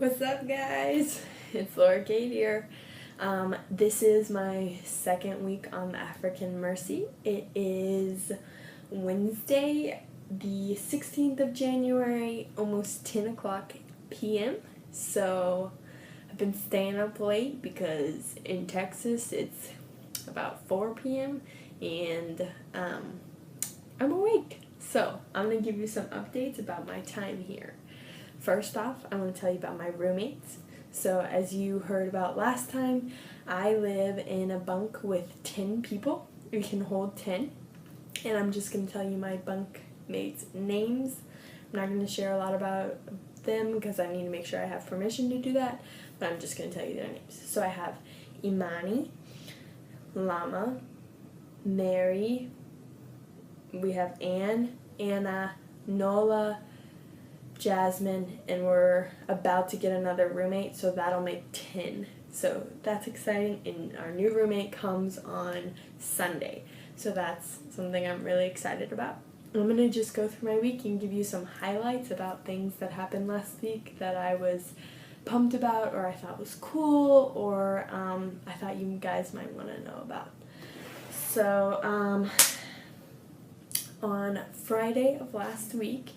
What's up, guys? It's Laura Kate here. This is my second week on the African Mercy. It is Wednesday, the 16th of January, almost 10 o'clock p.m. So I've been staying up late because in Texas it's about 4 p.m. and I'm awake. So I'm going to give you some updates about my time here. First off, I want to tell you about my roommates. So as you heard about last time, I live in a bunk with 10 people. We can hold 10. And I'm just going to tell you my bunk mates' names. I'm not going to share a lot about them because I need to make sure I have permission to do that. But I'm just going to tell you their names. So I have Imani, Lama, Mary, we have Anne, Anna, Nola, Jasmine, and we're about to get another roommate, so that'll make 10. So that's exciting, and our new roommate comes on Sunday. So that's something I'm really excited about. I'm going to just go through my week and give you some highlights about things that happened last week that I was pumped about, or I thought was cool, or I thought you guys might want to know about. So on Friday of last week,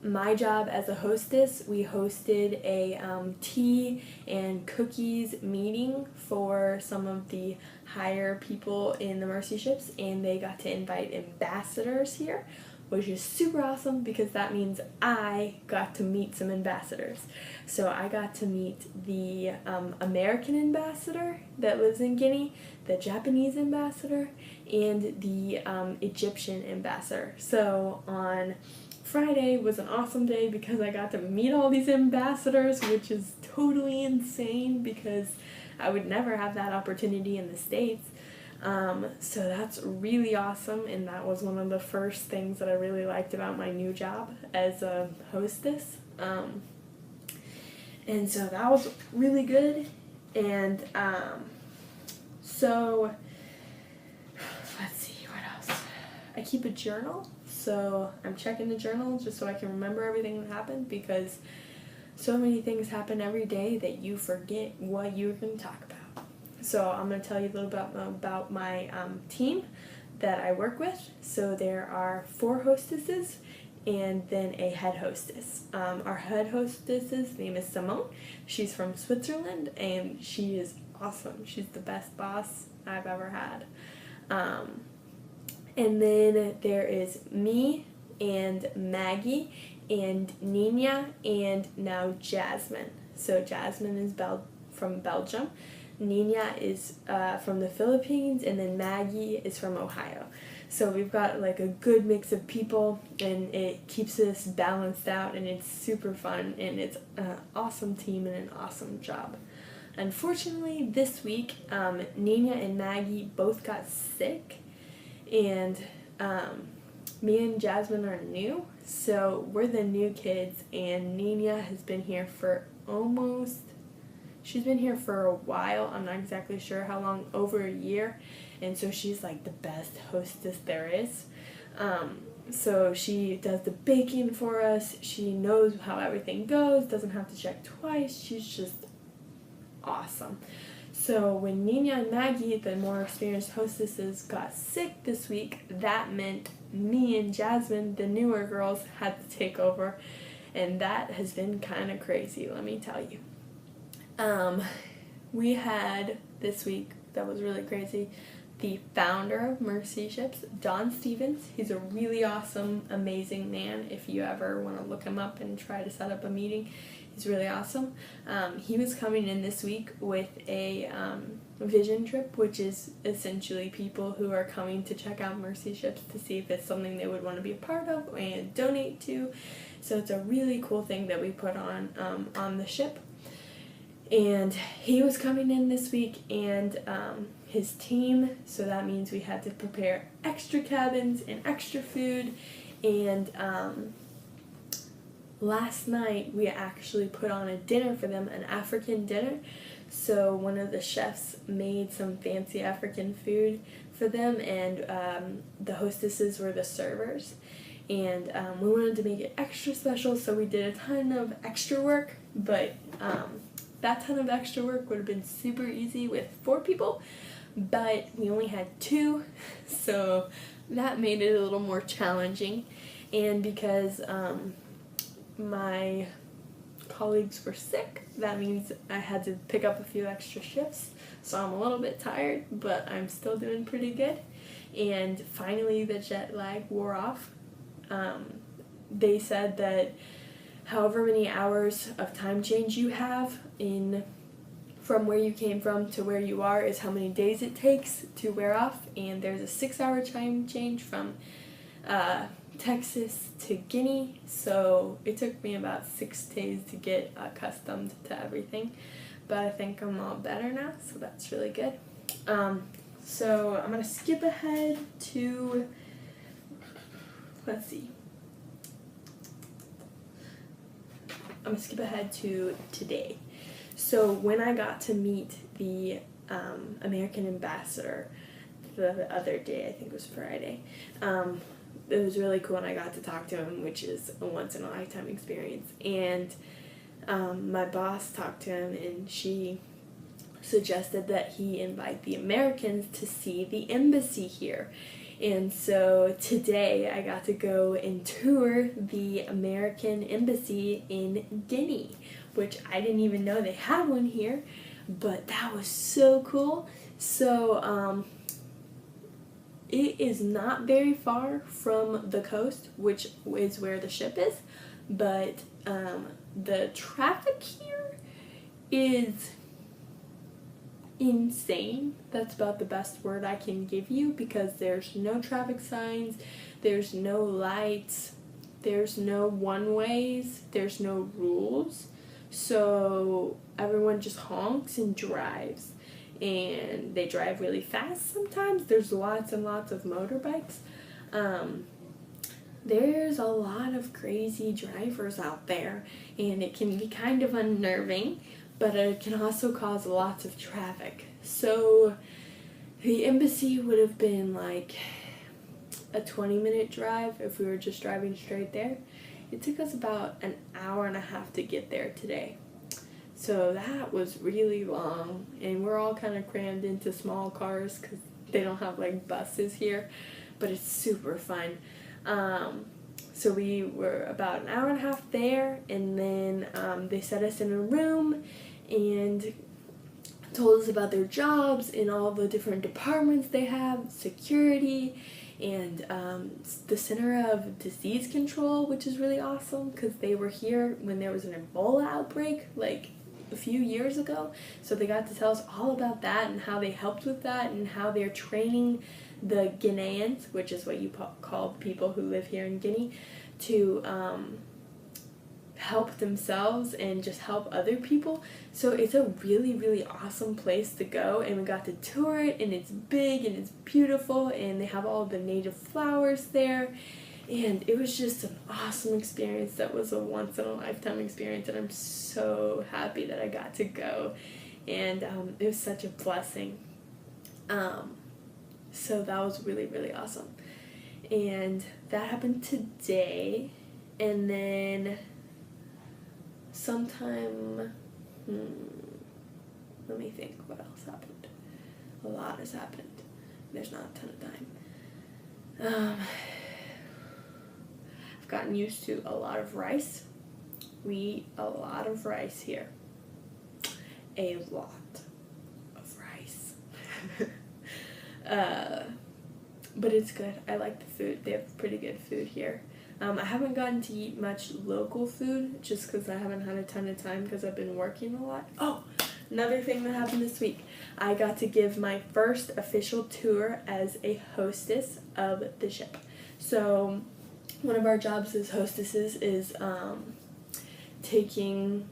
my job as a hostess, we hosted a tea and cookies meeting for some of the higher people in the Mercy ships, and they got to invite ambassadors here, which is super awesome because that means I got to meet some ambassadors. So I got to meet the American ambassador that lives in Guinea, the Japanese ambassador, and the Egyptian ambassador. So on Friday was an awesome day because I got to meet all these ambassadors, which is totally insane because I would never have that opportunity in the States. So that's really awesome, and that was one of the first things that I really liked about my new job as a hostess. And so that was really good. And so let's see, what else? I keep a journal. So I'm checking the journal just so I can remember everything that happened because so many things happen every day that you forget what you're going to talk about. So I'm going to tell you a little bit about my team that I work with. So there are 4 hostesses and then a head hostess. Our head hostess's name is Simone. She's from Switzerland and she is awesome. She's the best boss I've ever had. And then there is me and Maggie and Nina and now Jasmine. So Jasmine is from Belgium. Nina is from the Philippines, and then Maggie is from Ohio. So we've got like a good mix of people, and it keeps us balanced out, and it's super fun, and it's an awesome team and an awesome job. Unfortunately, this week, Nina and Maggie both got sick, and me and Jasmine are new, so we're the new kids, and Nina has been here for she's been here for a while. I'm not exactly sure how long, over a year, and so she's like the best hostess there is. So she does the baking for us. She knows how everything goes, doesn't have to check twice. She's just awesome. So when Nina and Maggie, the more experienced hostesses, got sick this week, that meant me and Jasmine, the newer girls, had to take over, and that has been kind of crazy, let me tell you. We had this week, that was really crazy, the founder of Mercy Ships, Don Stevens. He's a really awesome, amazing man. If you ever want to look him up and try to set up a meeting, he's really awesome. He was coming in this week with a vision trip, which is essentially people who are coming to check out Mercy Ships to see if it's something they would want to be a part of and donate to. So it's a really cool thing that we put on the ship. And he was coming in this week, and his team, so that means we had to prepare extra cabins and extra food, and last night we actually put on a dinner for them, an African dinner. So one of the chefs made some fancy African food for them, and the hostesses were the servers. and we wanted to make it extra special, so we did a ton of extra work, but that ton of extra work would have been super easy with 4 people, but we only had 2, so that made it a little more challenging. And because my colleagues were sick, that means I had to pick up a few extra shifts, so I'm a little bit tired, but I'm still doing pretty good. And finally the jet lag wore off. They said that however many hours of time change you have from where you came from to where you are is how many days it takes to wear off, and there's a 6-hour time change from Texas to Guinea, so it took me about 6 days to get accustomed to everything, but I think I'm all better now, so that's really good. So I'm going to skip ahead to, let's see, I'm going to skip ahead to today. So when I got to meet the American ambassador the other day, I think it was Friday, it was really cool, and I got to talk to him, which is a once-in-a-lifetime experience. And my boss talked to him, and she suggested that he invite the Americans to see the embassy here. And so today I got to go and tour the American embassy in Guinea, which I didn't even know they had one here, but that was so cool. So it is not very far from the coast, which is where the ship is, but the traffic here is insane. That's about the best word I can give you, because there's no traffic signs, there's no lights, there's no one-ways, there's no rules, so everyone just honks and drives, and they drive really fast sometimes. There's lots and lots of motorbikes. There's a lot of crazy drivers out there, and it can be kind of unnerving, but it can also cause lots of traffic. So the embassy would have been like a 20-minute drive if we were just driving straight there. It took us about an hour and a half to get there today. So that was really long, and we're all kind of crammed into small cars because they don't have like buses here, but it's super fun. So we were about an hour and a half there, and then they set us in a room and told us about their jobs and all the different departments they have, security, and the Center of Disease Control, which is really awesome because they were here when there was an Ebola outbreak like a few years ago. So they got to tell us all about that and how they helped with that and how they're training the Guineans, which is what you call people who live here in Guinea, to help themselves and just help other people. So it's a really, really awesome place to go, and we got to tour it, and it's big and it's beautiful, and they have all the native flowers there, and it was just an awesome experience. That was a once-in-a-lifetime experience, and I'm so happy that I got to go, and it was such a blessing. So that was really, really awesome. And that happened today, and then sometime, let me think what else happened. A lot has happened. There's not a ton of time. I've gotten used to a lot of rice. We eat a lot of rice here. A lot of rice. But it's good. I like the food. They have pretty good food here. I haven't gotten to eat much local food just because I haven't had a ton of time because I've been working a lot. Oh, another thing that happened this week. I got to give my first official tour as a hostess of the ship. So one of our jobs as hostesses is taking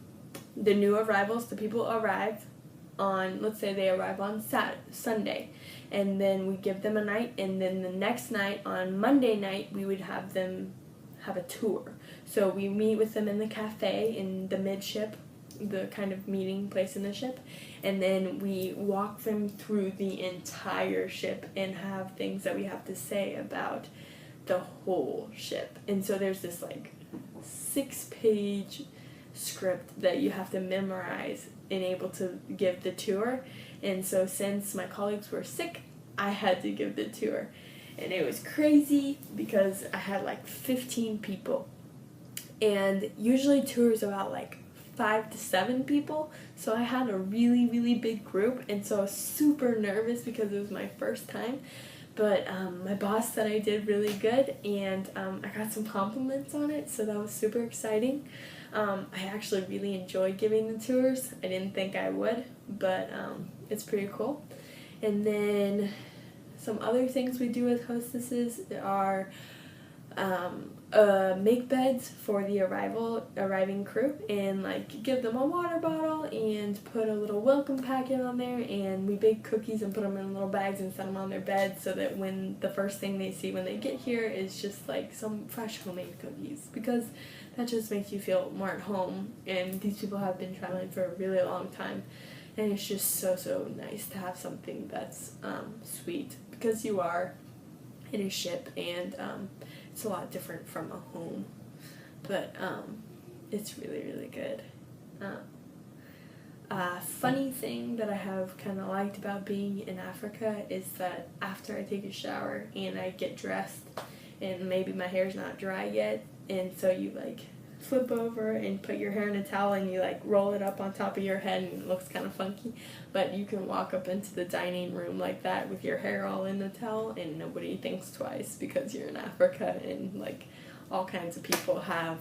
the new arrivals. The people arrive on, let's say they arrive on Sunday, and then we give them a night, and then the next night, on Monday night, we would have them have a tour. So we meet with them in the cafe in the midship, the kind of meeting place in the ship, and then we walk them through the entire ship and have things that we have to say about the whole ship. And so there's this like 6-page script that you have to memorize and able to give the tour. And so since my colleagues were sick, I had to give the tour. And it was crazy because I had like 15 people. And usually tours about like 5 to 7 people. So I had a really, really big group. And so I was super nervous because it was my first time. But my boss said I did really good, and I got some compliments on it, so that was super exciting. I actually really enjoyed giving the tours. I didn't think I would, but it's pretty cool. And then some other things we do as hostesses are make beds for the arriving crew, and like give them a water bottle and put a little welcome packet on there, and we bake cookies and put them in little bags and set them on their bed, so that when the first thing they see when they get here is just like some fresh homemade cookies, because that just makes you feel more at home. And these people have been traveling for a really long time, and it's just so nice to have something that's sweet, because you are in a ship, and it's a lot different from a home, but it's really good. Funny thing that I have kind of liked about being in Africa is that after I take a shower and I get dressed, and maybe my hair's not dry yet, and so you like flip over and put your hair in a towel and you like roll it up on top of your head, and it looks kind of funky, but you can walk up into the dining room like that with your hair all in the towel and nobody thinks twice, because you're in Africa and like all kinds of people have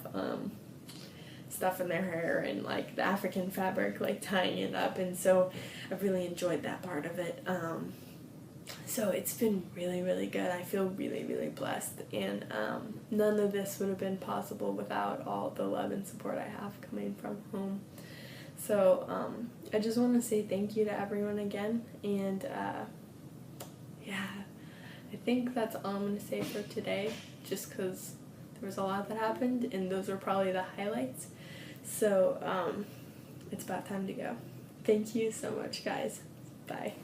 stuff in their hair and like the African fabric like tying it up, and so I've really enjoyed that part of it. So it's been really good. I feel really blessed, and none of this would have been possible without all the love and support I have coming from home. So I just want to say thank you to everyone again, and yeah, I think that's all I'm going to say for today, just because there was a lot that happened, and those were probably the highlights. So it's about time to go. Thank you so much, guys. Bye.